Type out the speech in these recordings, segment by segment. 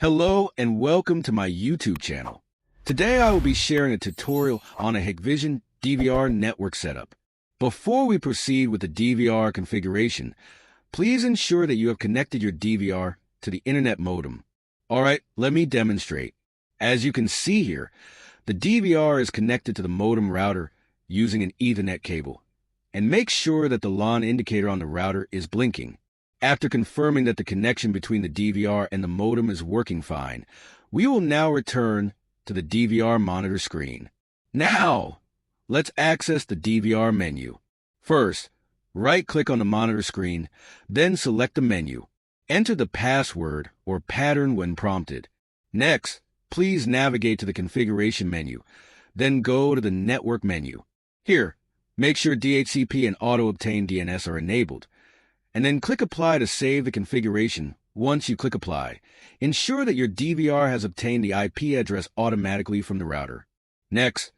Hello and welcome to my YouTube channel. Today I will be sharing a tutorial on a Hikvision DVR network setup. Before we proceed with the DVR configuration, please ensure that you have connected your DVR to the internet modem. Alright, let me demonstrate. As you can see here, the DVR is connected to the modem router using an Ethernet cable. And make sure that the LAN indicator on the router is blinking. After confirming that the connection between the DVR and the modem is working fine, we will now return to the DVR monitor screen. Now, let's access the DVR menu. First, right-click on the monitor screen, then select the menu. Enter the password or pattern when prompted. Next, please navigate to the configuration menu, then go to the network menu. Here, make sure DHCP and auto-obtain DNS are enabled, and then click Apply to save the configuration. Once you click Apply, ensure that your DVR has obtained the IP address automatically from the router. Next,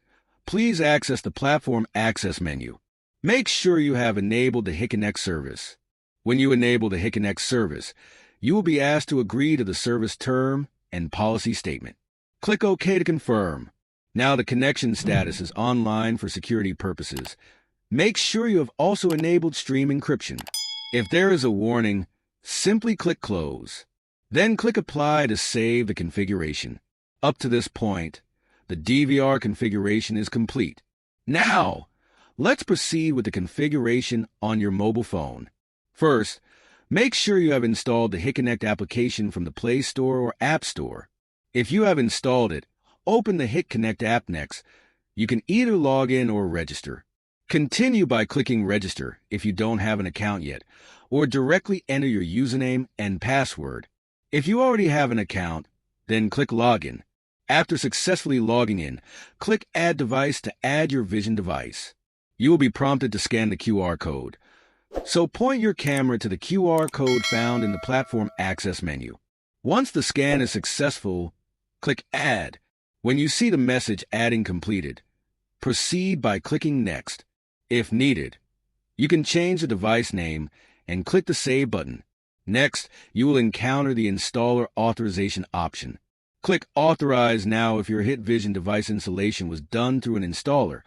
please access the Platform Access menu. Make sure you have enabled the Hik-Connect service. When you enable the Hik-Connect service, you will be asked to agree to the service term and policy statement. Click OK to confirm. Now the connection status is online for security purposes. Make sure you have also enabled stream encryption. If there is a warning, simply click Close. Then click Apply to save the configuration. Up to this point, the DVR configuration is complete. Now, let's proceed with the configuration on your mobile phone. First, make sure you have installed the Hik-Connect application from the Play Store or App Store. If you have installed it, open the Hik-Connect app next. You can either log in or register. Continue by clicking Register if you don't have an account yet, or directly enter your username and password. If you already have an account, then click Login. After successfully logging in, click Add Device to add your Vision device. You will be prompted to scan the QR code. So point your camera to the QR code found in the Platform Access menu. Once the scan is successful, click Add. When you see the message Adding completed, proceed by clicking Next. If needed, you can change the device name and click the Save button. Next, you will encounter the Installer Authorization option. Click Authorize now if your Hikvision device installation was done through an installer,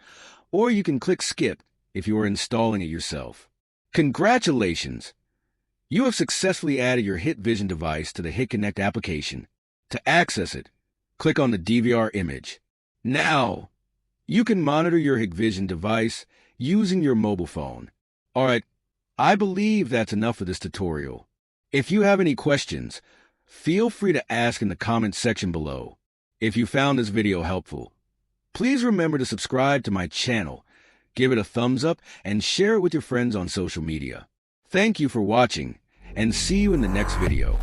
or you can click Skip if you are installing it yourself. Congratulations! You have successfully added your Hikvision device to the Hik-Connect application. To access it, click on the DVR image. Now, you can monitor your Hikvision device using your mobile phone. Alright, I believe that's enough for this tutorial. If you have any questions, feel free to ask in the comments section below. If you found this video helpful, please remember to subscribe to my channel, give it a thumbs up, and share it with your friends on social media. Thank you for watching, and see you in the next video.